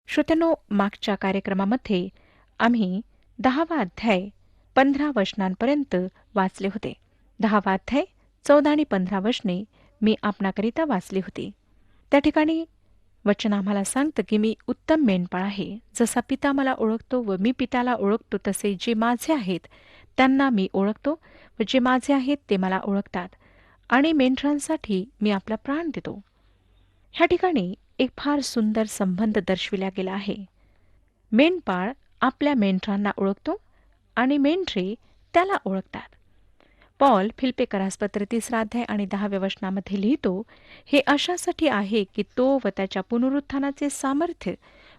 श्रोत्यांनो, मागच्या कार्यक्रमामध्ये आम्ही 10वा अध्याय 15 वचनांपर्यंत वाचले होते. 10वा अध्याय 14 आणि 15 वचने मी आपणाकरिता वाचली होती. त्या ठिकाणी वचन आम्हाला सांगतं की मी उत्तम मेंढपाळ आहे. जसा पिता मला ओळखतो व मी पित्याला ओळखतो, तसे जे माझे आहेत त्यांना मी ओळखतो व जे माझे आहेत ते मला ओळखतात, आणि मेंढरांसाठी मी आपला प्राण देतो. ह्या ठिकाणी एक फार सुंदर संबंध दर्शविला गेला आहे. मेंढपाळ आपल्या मेंढरांना ओळखतो आणि मेंढरे त्याला ओळखतात. पॉल फिलिप्पियरास पत्र 3 अध्याय आणि 10व्या वचनामध्ये लिहितो, हे अशासाठी आहे की तो व त्याच्या पुनरुत्थानाचे सामर्थ्य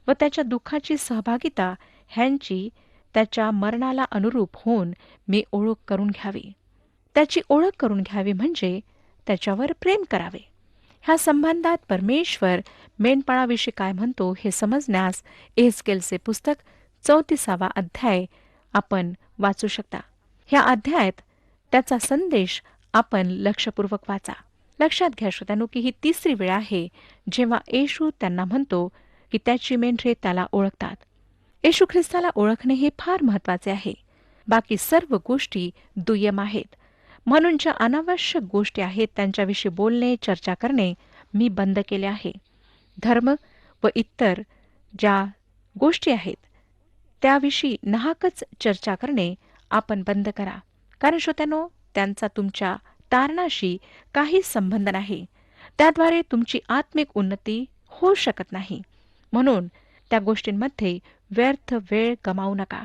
व त्याच्या दुःखाची सहभागिता ह्यांची त्याच्या मरणाला अनुरूप होऊन मी ओळख करून घ्यावी. त्याची ओळख करून घ्यावी म्हणजे त्याच्यावर प्रेम करावे. ह्या संबंधात परमेश्वर मेंढपाळाविषयी काय म्हणतो हे समजण्यास एहेजकेलचे पुस्तक 34वा अध्याय आपण वाचू शकता. ह्या अध्यायात त्याचा संदेश आपण लक्षपूर्वक वाचा. लक्षात घ्या श्रोत्यांनो की ही तिसरी वेळ आहे जेव्हा येशू त्यांना म्हणतो की त्याची मेंढरे त्याला ओळखतात. येशू ख्रिस्ताला ओळखणे हे फार महत्वाचे आहे. बाकी सर्व गोष्टी दुय्यम आहेत. म्हणून ज्या अनावश्यक गोष्टी आहेत त्यांच्याविषयी बोलणे, चर्चा करणे मी बंद केले आहे. धर्म व इतर ज्या गोष्टी आहेत त्याविषयी नाहकच चर्चा करणे आपण बंद करा. कारण श्रोत्यांनो, त्यांचा तुमच्या तारणाशी काही संबंध नाही. त्याद्वारे तुमची आत्मिक उन्नती होऊ शकत नाही. म्हणून त्या गोष्टींमध्ये व्यर्थ वेळ गमावू नका.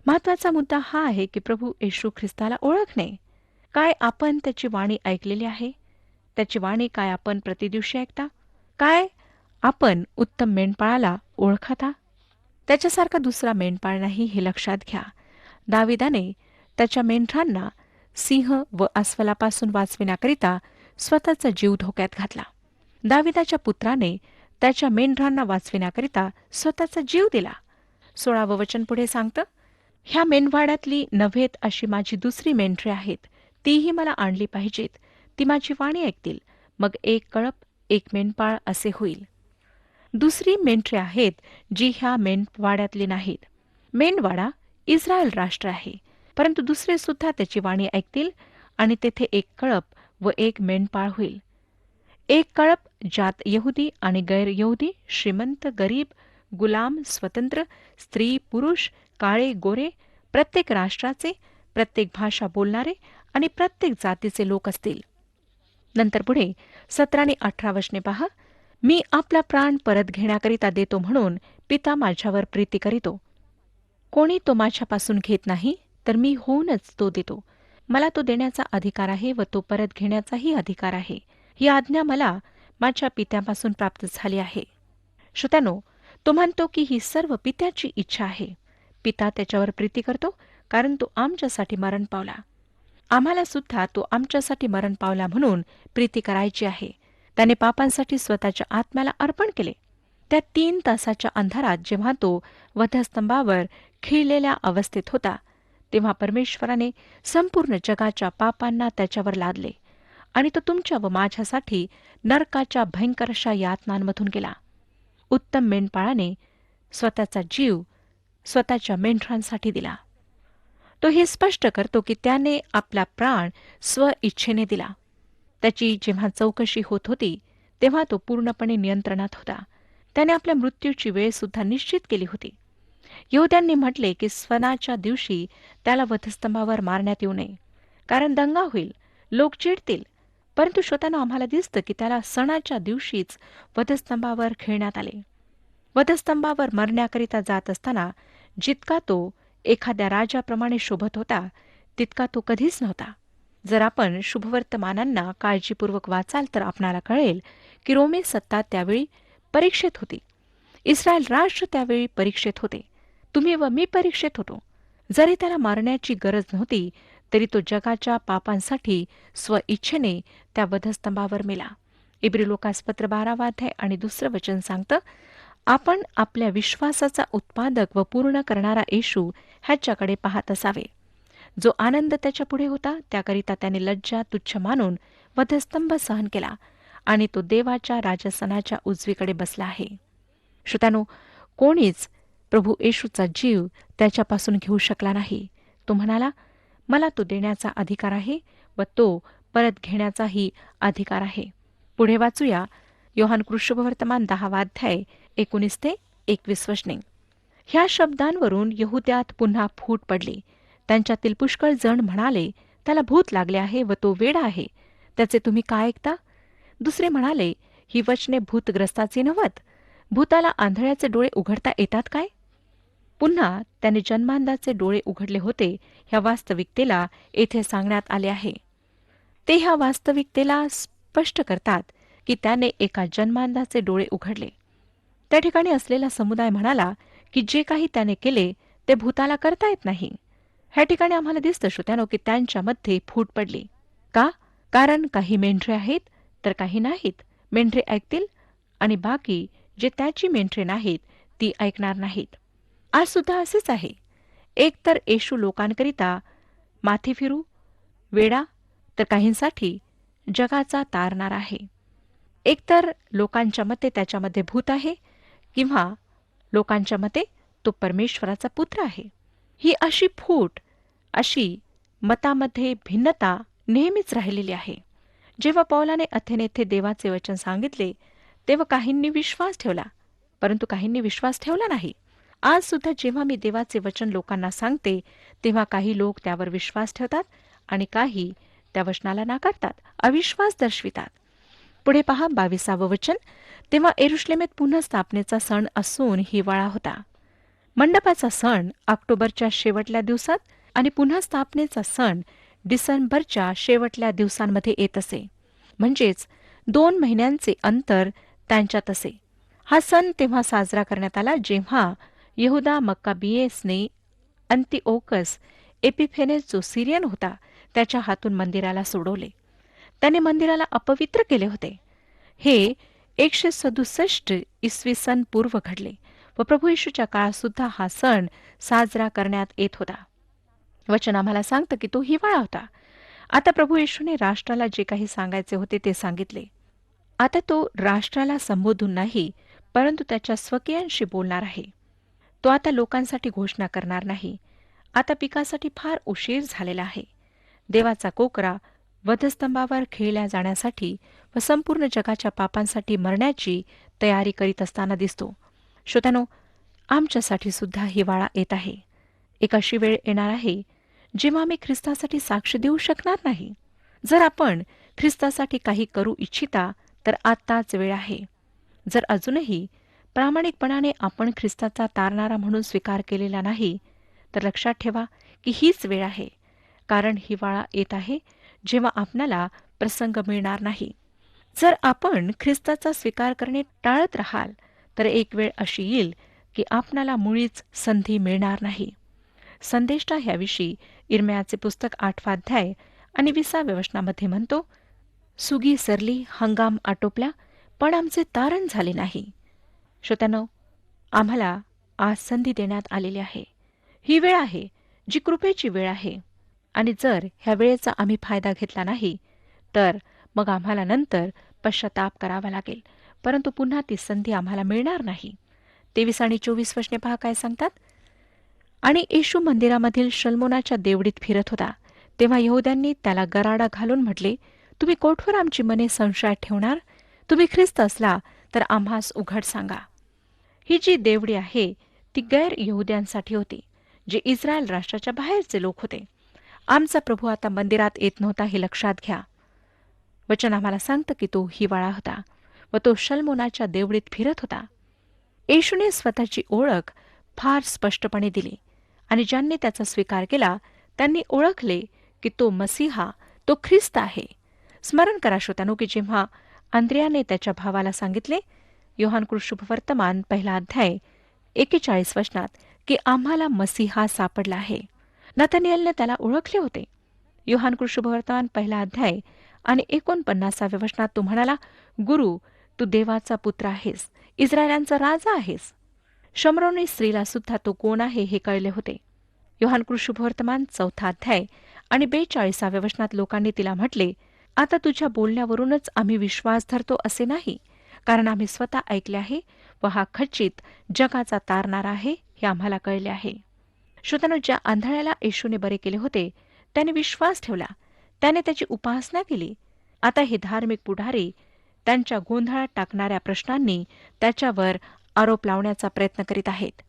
महत्वाचा मुद्दा हा आहे की प्रभू येशू ख्रिस्ताला ओळखणे. काय आपण त्याची वाणी ऐकलेली आहे? त्याची वाणी काय आपण प्रतिदिवशी ऐकता? काय आपण उत्तम मेंढपाळाला ओळखता? त्याच्यासारखा दुसरा मेंढपाळ नाही हे लक्षात घ्या. दाविदाने त्याच्या मेंढरांना सिंह व अस्वलापासून वाचविण्याकरिता स्वतःचा जीव धोक्यात घातला. दाविदाच्या पुत्राने त्याच्या मेंढरांना वाचविण्याकरिता स्वतःचा जीव दिला. 16वं वचन पुढे सांगतं, ह्या मेंढवाड्यातली नव्हेत अशी माझी दुसरी मेंढरे आहेत, तीही मला आणली पाहिजेत. ती माझी वाणी ऐकतील. मग एक कळप, एक मेंढपाळ असे होईल. दुसरी मेंढरे आहेत जी ह्या मेंढवाड्यातली नाहीत. मेंढवाडा इस्रायल राष्ट्र आहे, परंतु दुसरे सुद्धा त्याची वाणी ऐकतील आणि तेथे एक कळप व एक मेंढपाळ होईल. एक कळप ज्यात यहुदी आणि गैर यहुदी, श्रीमंत, गरीब, गुलाम, स्वतंत्र, स्त्री, पुरुष, काळे, गोरे, प्रत्येक राष्ट्राचे, प्रत्येक भाषा बोलणारे आणि प्रत्येक जातीचे लोक असतील. नंतर पुढे 17 आणि 18 वचने पहा, मी आपला प्राण परत घेण्याकरिता देतो म्हणून पिता माझ्यावर प्रीती करीतो. कोणी तो माझ्यापासून घेत नाही, तर मी होऊनच तो देतो. मला तो देण्याचा अधिकार आहे व तो परत घेण्याचाही अधिकार आहे. ही आज्ञा मला माझ्या पित्यापासून प्राप्त झाली आहे. श्रोत्यानो, तो म्हणतो की ही सर्व पित्याची इच्छा आहे. पिता त्याच्यावर प्रीती करतो कारण तो आमच्यासाठी मरण पावला. आम्हाला सुद्धा तो आमच्यासाठी मरण पावला म्हणून प्रीती करायची आहे. त्याने पापांसाठी स्वतःच्या आत्म्याला अर्पण केले. त्या 3 तासाच्या अंधारात जेव्हा तो वधस्तंभावर खिळलेल्या अवस्थेत होता, तेव्हा परमेश्वराने संपूर्ण जगाच्या पापांना त्याच्यावर लादले आणि तो तुमच्या व माझ्यासाठी नरकाच्या भयंकर अशा यातनांमधून गेला. उत्तम मेंढपाळाने स्वतःचा जीव स्वतःच्या मेंढरांसाठी दिला. तो हे स्पष्ट करतो की त्याने आपला प्राण स्व इच्छेने दिला. त्याची जेव्हा चौकशी होत होती तेव्हा तो पूर्णपणे नियंत्रणात होता. त्याने आपल्या मृत्यूची वेळ सुद्धा निश्चित केली होती. यहूद्यांनी म्हटले की सणाच्या दिवशी त्याला वधस्तंभावर मारण्यात येऊ नये, कारण दंगा होईल, लोक चिडतील. परंतु श्रोत्यांनो, आम्हाला दिसतं की त्याला सणाच्या दिवशीच वधस्तंभावर खिळण्यात आले. वधस्तंभावर मरण्याकरिता जात असताना जितका तो एखाद्या राजाप्रमाणे शोभत होता तितका तो कधीच नव्हता. जर आपण शुभवर्तमानांना काळजीपूर्वक वाचाल तर आपणाला कळेल की रोमी सत्ता त्यावेळी परीक्षेत होती. इस्रायल राष्ट्र त्यावेळी परीक्षेत होते. तुम्ही व मी परीक्षेत होतो. जरी त्याला मारण्याची गरज नव्हती तरी तो जगाच्या पापांसाठी स्वइच्छेने त्या वधस्तंभावर मेला. इब्री लोकासपत्र 12 अध्याय आणि 2 वचन सांगतं, आपण आपल्या विश्वासाचा उत्पादक व पूर्ण करणारा येशू ह्याच्याकडे पाहत असावे. जो आनंद त्याच्या पुढे होता त्याकरिता त्याने लज्जा तुच्छ मानून वधस्तंभ सहन केला आणि तो देवाच्या राजसनाच्या उजवीकडे बसला आहे. श्रोत्यानो, कोणीच प्रभू येशूचा जीव त्याच्यापासून घेऊ शकला नाही. तो म्हणाला, मला तो देण्याचा अधिकार आहे व तो परत घेण्याचाही अधिकार आहे. पुढे वाचूया योहान कृष्णवर्तमान 10 अध्याय 19 ते 21 वचने. ह्या शब्दांवरून यहुद्यात पुन्हा फूट पडली. त्यांच्यातील पुष्कळ जण म्हणाले, त्याला भूत लागले आहे व तो वेडा आहे. त्याचे तुम्ही काय ऐकता? दुसरे म्हणाले, ही वचने भूतग्रस्ताचे नव्हत. भूताला आंधळ्याचे डोळे उघडता येतात काय? पुन्हा त्याने जन्मांधाचे डोळे उघडले होते. ह्या वास्तविकतेला येथे सांगण्यात आले आहे. ते ह्या वास्तविकतेला स्पष्ट करतात की त्याने एका जन्मांधाचे डोळे उघडले. त्या ठिकाणी असलेला समुदाय म्हणाला की जे काही त्याने केले ते भूताला करता येत नाही. ह्या ठिकाणी आम्हाला दिसतं श्रोत्यानो की त्यांच्यामध्ये फूट पडली. का? कारण काही मेंढरे आहेत तर काही नाहीत. मेंढरे ऐकतील आणि बाकी जे त्याची मेंढरे नाहीत ती ऐकणार नाहीत. आज सुद्धा असेच आहे. एक तर येशू लोकांकरिता माथी फिरू वेडा, तर काहींसाठी जगाचा तारणार आहे. एकतर लोकांच्या मते त्याच्यामध्ये भूत आहे किंवा लोकांच्या मते तो परमेश्वराचा पुत्र आहे. ही अशी फूट, अशी मतामध्ये भिन्नता नेहमीच राहिलेली आहे. जेव्हा पौलाने अथेन येथे देवाचे वचन सांगितले तेव्हा काहींनी विश्वास ठेवला, परंतु काहींनी विश्वास ठेवला नाही. आज सुद्धा जेव्हा मी देवाचे वचन लोकांना सांगते तेव्हा काही लोक त्यावर विश्वास ठेवतात आणि काही त्या वचनाला नाकारतात, अविश्वास दर्शवितात. पुढे पहा 22 वचन. तेव्हा यरुशलेमेत पुन्हा स्थापनेचा सण असून हिवाळा होता. मंडपाचा सण ऑक्टोबरच्या शेवटल्या दिवसात आणि पुन्हा स्थापनेचा सण डिसेंबरच्या शेवटल्या दिवसांमध्ये येत असे. म्हणजेच 2 महिन्यांचे अंतर त्यांच्यात असे. हा सण तेव्हा साजरा करण्यात आला जेव्हा यहुदा मक्काबियेसने अंतिओकस एपिफेनेस जो सिरियन होता त्याच्या हातून मंदिराला सोडवले. त्याने मंदिराला अपवित्र केले होते. हे 167 इसवी सन पूर्व घडले व प्रभू येशूच्या काळात सुद्धा हा सण साजरा करण्यात येत होता. वचन आम्हाला सांगतं की तो हिवाळा होता. आता प्रभू येशूने राष्ट्राला जे काही सांगायचे होते ते सांगितले. आता तो राष्ट्राला संबोधून नाही, परंतु त्याच्या स्वकीयांशी बोलणार आहे. तो आता लोकांसाठी घोषणा करणार नाही. आता पिकासाठी फार उशीर झालेला आहे. देवाचा कोकरा वधस्तंभावर खेळल्या जाण्यासाठी व संपूर्ण जगाच्या पापांसाठी मरण्याची तयारी करीत असताना दिसतो. श्रोत्यानो, आमच्यासाठी सुद्धा हिवाळा येत आहे. एक अशी वेळ येणार आहे जेव्हा आम्ही ख्रिस्तासाठी साक्ष देऊ शकणार नाही. जर आपण ख्रिस्तासाठी काही करू इच्छिता तर आत्ताच वेळ आहे. जर अजूनही प्रामाणिकपणाने आपण ख्रिस्ताचा तारणारा म्हणून स्वीकार केलेला नाही तर लक्षात ठेवा की हीच वेळ आहे. कारण हिवाळा येत आहे जेव्हा आपणाला प्रसंग मिळणार नाही. जर आपण ख्रिस्ताचा स्वीकार करणे टाळत राहाल तर एक वेळ अशी येईल की आपणाला मुळीच संधी मिळणार नाही. संदेष्टा ह्याविषयी इर्म्याचे पुस्तक 8 अध्याय आणि 20 वचनामध्ये म्हणतो, सुगी सरली, हंगाम आटोपला, पण आमचे तारण झाले नाही. श्रोत्यानो, आम्हाला आज संधी देण्यात आलेली आहे. ही वेळ आहे जी कृपेची वेळ आहे आणि जर ह्या वेळेचा आम्ही फायदा घेतला नाही तर मग आम्हाला नंतर पश्चाताप करावा लागेल, परंतु पुन्हा ती संधी आम्हाला मिळणार नाही. 23 आणि 24 वचने पहा काय सांगतात. आणि येशू मंदिरामधील शल्मोनाच्या देवडीत फिरत होता तेव्हा यहुद्यांनी त्याला गराडा घालून म्हटले, तुम्ही कोठवर आमची मने संशयात ठेवणार? तुम्ही ख्रिस्त असला तर आम्हास उघड सांगा. ही जी देवडी आहे ती गैर यहुद्यांसाठी होती, जे इस्रायल राष्ट्राच्या बाहेरचे लोक होते. आमचा प्रभू आता मंदिरात येत नव्हता हे लक्षात घ्या. वचन आम्हाला सांगतं की तो हिवाळा होता व तो शल्मोनाच्या देवडीत फिरत होता. येशूने स्वतःची ओळख फार स्पष्टपणे दिली आणि ज्यांनी त्याचा स्वीकार केला त्यांनी ओळखले की तो मसीहा, तो ख्रिस्त आहे. स्मरण करा श्रोत्यानो की जेव्हा अंद्रियाने त्याच्या भावाला सांगितले योहान कृष्णवर्तमान 1 अध्याय 41 वचनात की आम्हाला मसीहा सापडला आहे, नतनिएलने त्याला ओळखले होते. योहान कृष्णवर्तमान 1 अध्याय आणि 49 वचनात तो म्हणाला, गुरु, तू देवाचा पुत्र आहेस, इस्रायलांचा राजा आहेस. शमरोनी स्त्रीला सुद्धा तो कोण आहे हे कळले होते. योहान कृष्णवर्तमान 4 अध्याय आणि 42 वचनात लोकांनी तिला म्हटले, आता तुझ्या बोलण्यावरूनच आम्ही विश्वास धरतो असे नाही, कारण आम्ही स्वतः ऐकले आहे व हा खचित जगाचा तारणारा आहे हे आम्हाला कळले आहे. श्रोत्यानो, ज्या आंधळ्याला येशूने बरे केले होते त्याने विश्वास ठेवला, त्याने त्याची उपासना केली. आता हे धार्मिक पुढारी त्यांच्या गोंधळात टाकणाऱ्या प्रश्नांनी त्याच्यावर आरोप लावण्याचा प्रयत्न करीत आहेत.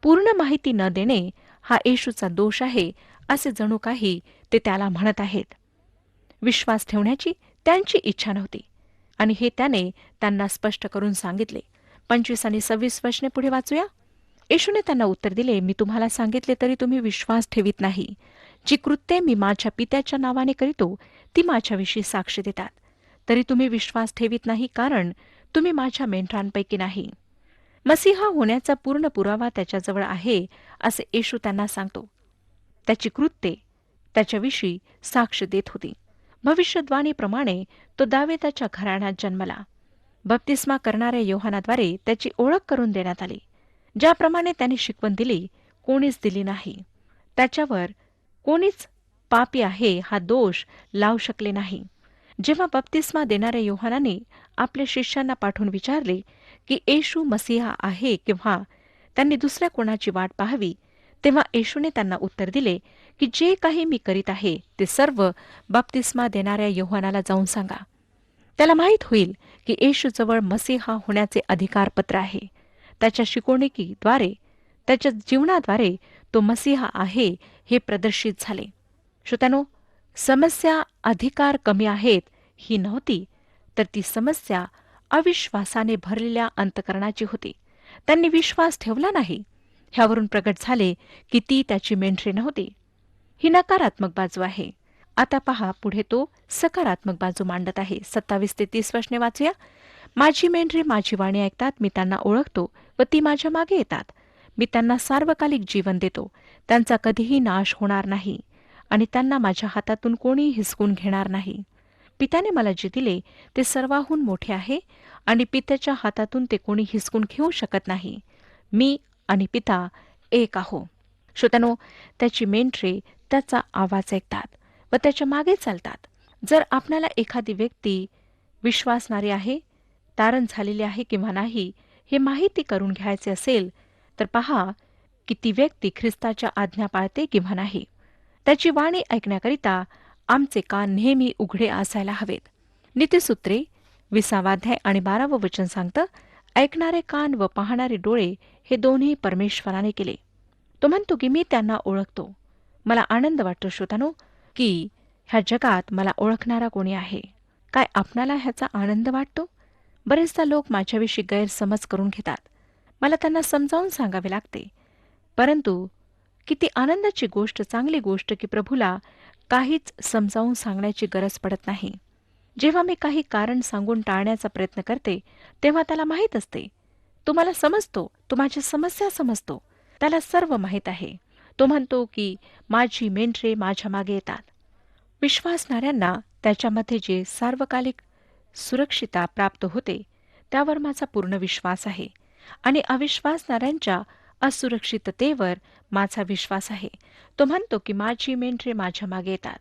पूर्ण माहिती न देणे हा येशूचा दोष आहे असे जणू काही ते त्याला म्हणत आहेत. विश्वास ठेवण्याची त्यांची इच्छा नव्हती आणि हे त्याने त्यांना स्पष्ट करून सांगितले. 25 आणि 26 वचने पुढे वाचूया. येशूने त्यांना उत्तर दिले, मी तुम्हाला सांगितले तरी तुम्ही विश्वास ठेवीत नाही. जी कृत्ये मी माझ्या पित्याच्या नावाने करीतो ती माझ्याविषयी साक्ष देतात. तरी तुम्ही विश्वास ठेवीत नाही, कारण तुम्ही माझ्या मेंढरांपैकी नाही. मसीहा होण्याचा पूर्ण पुरावा त्याच्याजवळ आहे असे येशू त्यांना सांगतो. त्याची कृत्ये त्याच्याविषयी साक्ष देत होती. भविष्यद्वाणीप्रमाणे तो दाविदाच्या घराण्यात जन्मला. बप्तिस्मा करणाऱ्या योहानाद्वारे त्याची ओळख करून देण्यात आली. ज्याप्रमाणे त्याने शिकवण दिली कोणीच दिली नाही. त्याच्यावर कोणीच पापी आहे हा दोष लावू शकले नाही. जेव्हा बप्तिस्मा देणाऱ्या योहानाने आपल्या शिष्यांना पाठवून विचारले की येशू मसीहा आहे किंवा त्यांनी दुसऱ्या कोणाची वाट पाहावी, तेव्हा येशूने त्यांना उत्तर दिले की जे काही मी करीत आहे ते सर्व बप्तिस्मा देणाऱ्या योहानाला जाऊन सांगा. त्याला माहीत होईल की येशूजवळ मसीहा होण्याचे अधिकारपत्र आहे. त्याच्या शिकवणुकीद्वारे, त्याच्या जीवनाद्वारे तो मसीहा आहे हे प्रदर्शित झाले. श्रोत्यानो, समस्या अधिकार कमी आहेत ही नव्हती, तर ती समस्या अविश्वासाने भरलेल्या अंतकरणाची होती. त्यांनी विश्वास ठेवला नाही. ह्यावरून प्रगट झाले की ती त्याची मेंढरे नव्हती. ही नकारात्मक बाजू आहे. आता पहा, पुढे तो सकारात्मक बाजू मांडत आहे. 27 ते 30 वचने वाचूया. माझी मेंढरे माझी वाणी ऐकतात, मी त्यांना ओळखतो व ती माझ्या मागे येतात. मी त्यांना सार्वकालिक जीवन देतो, त्यांचा कधीही नाश होणार नाही आणि त्यांना माझ्या हातातून कोणी हिसकून घेणार नाही. पित्याने मला जे दिले ते सर्वाहून मोठे आहे आणि पित्याच्या हातातून ते कोणी हिसकून घेऊ शकत नाही. मी आणि पिता एक आहो. श्रोत्यानो, त्याची मेंढरे त्याचा आवाज ऐकतात व त्याच्या मागे चालतात. जर आपल्याला एखादी व्यक्ती विश्वासणारी आहे, तारण झालेली आहे किंवा नाही हे माहिती करून घ्यायचे असेल तर पहा की ती व्यक्ती ख्रिस्ताच्या आज्ञा पाळते किंवा नाही. त्याची वाणी ऐकण्याकरिता आमचे कान नेहमी उघडे असायला हवेत. नीतिसूत्रे 20 अध्याय आणि 12 वचन सांगतं, ऐकणारे कान व पाहणारे डोळे हे दोन्ही परमेश्वराने केले. तो म्हणतो की मी त्यांना ओळखतो. मला आनंद वाटतो श्रोतानो की ह्या जगात मला ओळखणारा कोणी आहे. काय आपणाला ह्याचा आनंद वाटतो? बरेचदा लोक माझ्याविषयी गैरसमज करून घेतात. मला त्यांना समजावून सांगावे लागते. परंतु किती आनंदाची गोष्ट, चांगली गोष्ट की प्रभूला काहीच समजावून सांगण्याची गरज पडत नाही. जेव्हा मी काही कारण सांगून टाळण्याचा प्रयत्न करते तेव्हा त्याला माहीत असते. तो मला समजतो, तो माझी समस्या समजतो, त्याला सर्व माहीत आहे. तो म्हणतो की माझी मेंढरे माझ्या मागे येतात. विश्वासणाऱ्यांना त्याच्यामध्ये जे सार्वकालिक सुरक्षितता प्राप्त होते त्यावर माझा पूर्ण विश्वास आहे आणि अविश्वासणाऱ्यांच्या असुरक्षिततेवर माझा विश्वास आहे. तो म्हणतो की माझी मेंढरे माझ्या मागे येतात.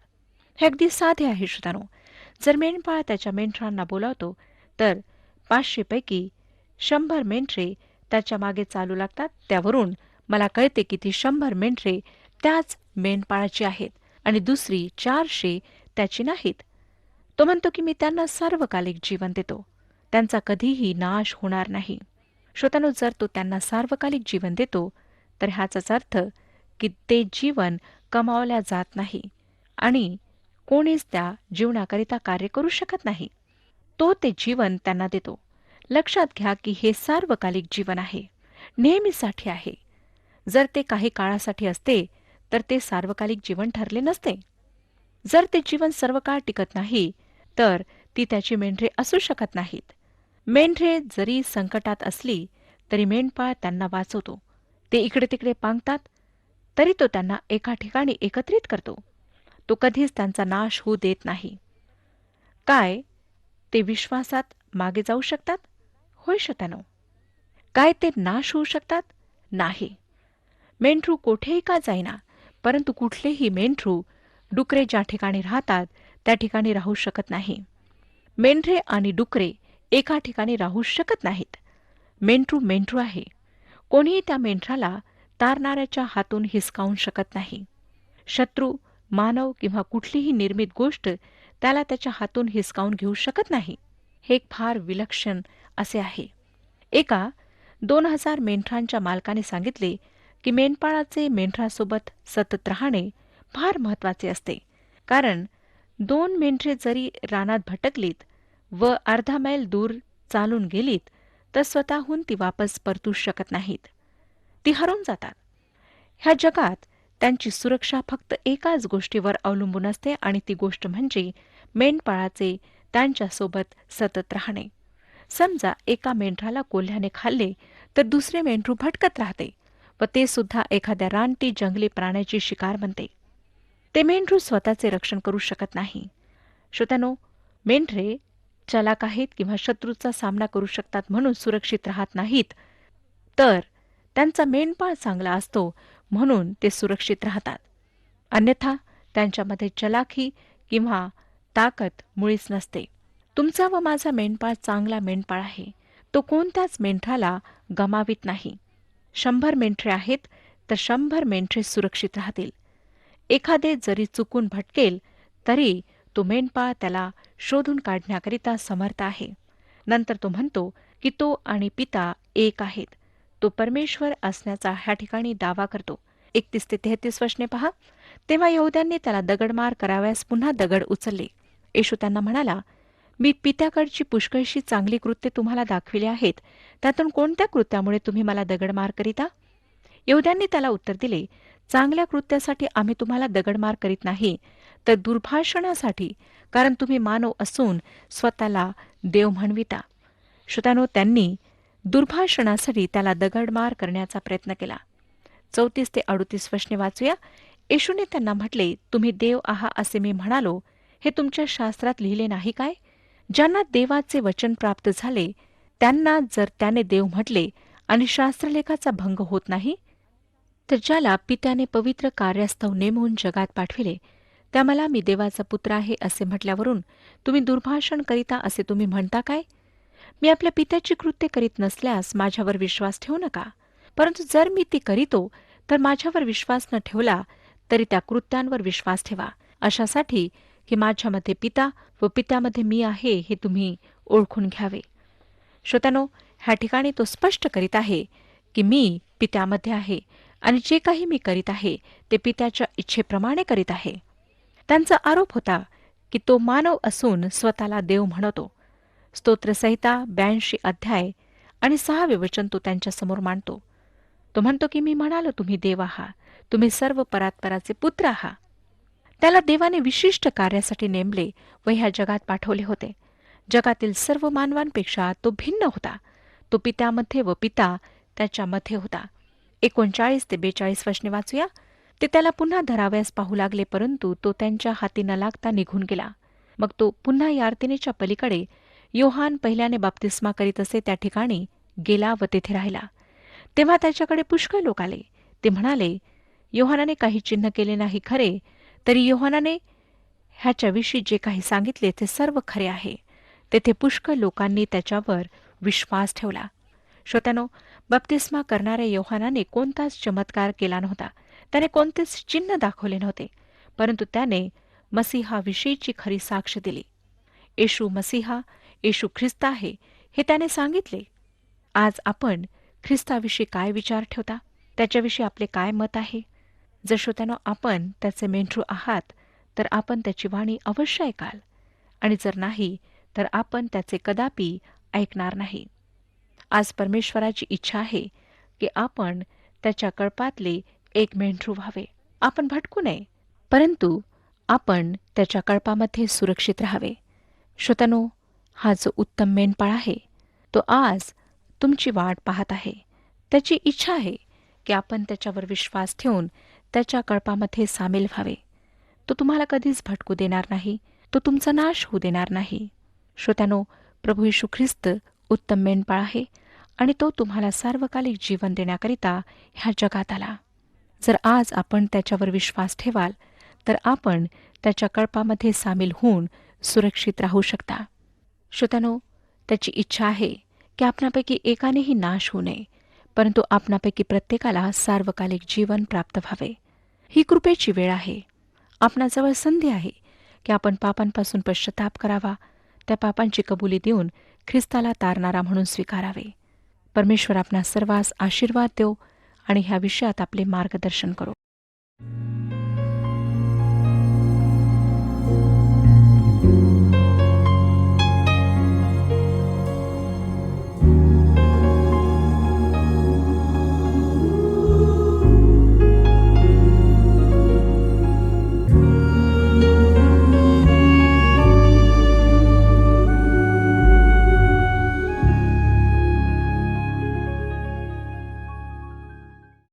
हे अगदी साधे आहे श्रोतानो. जर मेंढपाळ त्याच्या मेंढरांना बोलावतो तर 500 पैकी 100 मेंढरे त्याच्या मागे चालू लागतात. त्यावरून मला कळते की ती 100 मेंढरे त्याच मेंढपाळाची आहेत आणि दुसरी 400 त्याची नाहीत. तो म्हणतो की मी त्यांना सार्वकालिक जीवन देतो, त्यांचा कधीही नाश होणार नाही. श्रोतांनो, जर तो त्यांना सार्वकालिक जीवन देतो तर ह्याचाच अर्थ की ते जीवन कमावल्या जात नाही आणि कोणीच त्या जीवनाकरिता कार्य करू शकत नाही. तो ते जीवन त्यांना देतो. लक्षात घ्या की हे सार्वकालिक जीवन आहे, नेहमीसाठी आहे. जर ते काही काळासाठी असते तर ते सार्वकालिक जीवन ठरले नसते. जर ते जीवन सर्व काळ टिकत नाही तर ती त्याची मेंढरे असू शकत नाहीत. मेंढरे जरी संकटात असली तरी मेंढपाळ त्यांना वाचवतो. ते इकडे तिकडे पांगतात तरी तो त्यांना एका ठिकाणी एकत्रित करतो. तो कधीच त्यांचा नाश होऊ देत नाही. काय ते विश्वासात मागे जाऊ शकतात? होय श्रोत्यानो. काय ते नाश होऊ शकतात? नाही. मेंढरू कोठेही का जाईना, परंतु कुठलेही मेंढरू डुकरे ज्या ठिकाणी राहतात त्या ठिकाणी राहू शकत नाही. मेंढरे आणि डुकरे एका ठिकाणी राहू शकत नाहीत. मेंढरू मेंढरू आहे. कोणीही त्या मेंढराला तारणाऱ्याच्या हातून हिसकावून शकत नाही. शत्रू, मानव किंवा कुठलीही निर्मित गोष्ट त्याला त्याच्या हातून हिसकावून घेऊ शकत नाही. हे एक फार विलक्षण असे आहे. एका 2000 मेंढरांच्या मालकाने सांगितले की मेंढपाळाचे मेंढरासोबत सतत राहणे फार महत्वाचे असते, कारण 2 मेंढरे जरी रानात भटकलीत व अर्धा मैल दूर चालून गेलीत तर स्वतःहून ती वापस परतू शकत नाहीत. ती हरवून जातात. ह्या जगात त्यांची सुरक्षा फक्त एकाच गोष्टीवर अवलंबून असते आणि ती गोष्ट म्हणजे मेंढपाळाचे त्यांच्यासोबत सतत राहणे. समजा एका मेंढराला कोल्ह्याने खाल्ले तर दुसरे मेंढरू भटकत राहते व ते सुद्धा एखाद्या रानटी जंगली प्राण्याची शिकार बनते. ते मेंढरू स्वतःचे रक्षण करू शकत नाही. श्रोत्यानो, मेंढरे चलाक आहेत किंवा शत्रूचा सामना करू शकतात म्हणून सुरक्षित राहत नाहीत, तर त्यांचा मेंढपाळ चांगला असतो म्हणून ते सुरक्षित राहतात. अन्यथा त्यांच्यामध्ये चलाखी किंवा ताकद मुळीच नसते. तुमचा व माझा मेंढपाळ चांगला मेंढपाळ आहे. तो कोणत्याच मेंढराला गमावित नाही. 100 मेंढरे आहेत तर 100 मेंढरे सुरक्षित राहतील. एखादे जरी चुकून भटकेल तरी तो मेंढपाळ त्याला शोधून काढण्याकरिता समर्थ आहे. नंतर तो म्हणतो की तो आणि पिता एक आहेत. तो परमेश्वर असण्याचा ह्या ठिकाणी दावा करतो. 31 ते 33 वचने पहा. तेव्हा यहूद्यांनी त्याला दगडमार कराव्यास पुन्हा दगड उचलले. येशू त्यांना म्हणाला, मी पित्याकडची पुष्कळशी चांगली कृत्ये तुम्हाला दाखविली आहेत. त्यातून कोणत्या कृत्यामुळे तुम्ही मला दगडमार करिता? यहूद्यांनी त्याला उत्तर दिले, चांगल्या कृत्यासाठी आम्ही तुम्हाला दगडमार करीत नाही, तर दुर्भाषणासाठी, कारण तुम्ही मानव असून स्वतःला देव म्हणविता. श्रोत्यानो, त्यांनी दुर्भाषणासाठी त्याला दगडमार करण्याचा प्रयत्न केला. 34 ते 38 वचने वाचूया. येशूने त्यांना म्हटले, तुम्ही देव आहात असे मी म्हणालो, हे तुमच्या शास्त्रात लिहिले नाही काय? ज्यांना देवाचे वचन प्राप्त झाले त्यांना जर त्याने देव म्हटले आणि शास्त्रलेखाचा भंग होत नाही, तर ज्याला पित्याने पवित्र कार्यास्तव नेमून जगात पाठविले त्या मला मी देवाचा पुत्र आहे असे म्हटल्यावरून तुम्ही दुर्भाषण करिता असे तुम्ही म्हणता काय? मी आपल्या पित्याची कृत्ये करीत नसल्यास माझ्यावर विश्वास ठेवू नका. परंतु जर मी ती करीतो तर माझ्यावर विश्वास न ठेवला तरी त्या कृत्यांवर विश्वास ठेवा, अशासाठी की माझ्यामध्ये पिता व पित्यामध्ये मी आहे हे तुम्ही ओळखून घ्यावे. श्रोत्यानो, ह्या ठिकाणी तो स्पष्ट करीत आहे की मी पित्यामध्ये आहे आणि जे काही मी करीत आहे ते पित्याच्या इच्छेप्रमाणे करीत आहे. त्यांचा आरोप होता की तो मानव असून स्वतःला देव म्हणतो. स्तोत्रसंहिता 82 अध्याय आणि 6 वचन तो त्यांच्यासमोर मांडतो. तो म्हणतो की मी म्हणालो तुम्ही देव आहात, तुम्ही सर्व परात्पराचे पुत्र आहात. त्याला देवाने विशिष्ट कार्यासाठी नेमले व ह्या जगात पाठवले होते. जगातील सर्व मानवांपेक्षा तो भिन्न होता. तो पित्यामध्ये व पिता त्याच्यामध्ये होता. 39 ते 42 वचने वाचूया. ते त्याला पुन्हा धराव्यास पाहू लागले, परंतु तो त्यांच्या हाती न लागता निघून गेला. मग तो पुन्हा यार्देनेच्या पलीकडे योहान पहिल्याने बाप्तिस्मा करीत असे त्या ठिकाणी गेला व तेथे राहिला. तेव्हा त्याच्याकडे पुष्कळ लोक आले. ते म्हणाले, योहानाने काही चिन्ह केले नाही खरे, तरी योहानाने ह्याच्याविषयी जे काही सांगितले ते सर्व खरे आहे. तेथे पुष्कळ लोकांनी त्याच्यावर विश्वास ठेवला. श्रोत्यानो, बाप्तिस्मा करणाऱ्या योहानाने कोणताच चमत्कार केला नव्हता. त्याने कोणतेच चिन्ह दाखवले नव्हते, परंतु त्याने मसीहाविषयीची खरी साक्ष दिली. येशू मसीहा, येशू ख्रिस्त आहे हे त्याने सांगितले. आज आपण ख्रिस्ताविषयी काय विचार ठेवता? त्याच्याविषयी आपले काय मत आहे? जर श्रोत्यानो आपण त्याचे मेंढरू आहात तर आपण त्याची वाणी अवश्य ऐकाल, आणि जर नाही तर आपण त्याचे कदापि ऐकणार नाही. आज परमेश्वराची इच्छा आहे की आपण त्याच्या कळपातले एक मेंढरू व्हावे. आपण भटकू नये, परंतु आपण त्याच्या कळपामध्ये सुरक्षित राहावे. श्रोत्यानो, हा जो उत्तम मेंढपाळ आहे तो आज तुमची वाट पाहत आहे. त्याची इच्छा आहे की आपण त्याच्यावर विश्वास ठेवून त्याच्या कळपामध्ये सामील व्हावे. तो तुम्हाला कधीच भटकू देणार नाही. तो तुमचा नाश होऊ देणार नाही. श्रोत्यानो, प्रभू येशू ख्रिस्त उत्तम मेंढपाळ आहे आणि तो तुम्हाला सार्वकालिक जीवन देण्याकरिता ह्या जगात आला. जर आज आपण त्याच्यावर विश्वास ठेवाल तर आपण त्याच्या कळपामध्ये सामील होऊन सुरक्षित राहू शकता. श्रोत्यानो, त्याची इच्छा आहे की आपणापैकी एकानेही नाश होऊ नये, परंतु आपणापैकी प्रत्येकाला सार्वकालिक जीवन प्राप्त व्हावे. ही कृपेची वेळ आहे. आपणाजवळ संधी आहे की आपण पापांपासून पश्चाताप करावा, त्या पापांची कबुली देऊन ख्रिस्ताला तारणारा म्हणून स्वीकारावे. परमेश्वर आपणा सर्वांस आशीर्वाद देव आणि ह्या विषयात आपले मार्गदर्शन करो.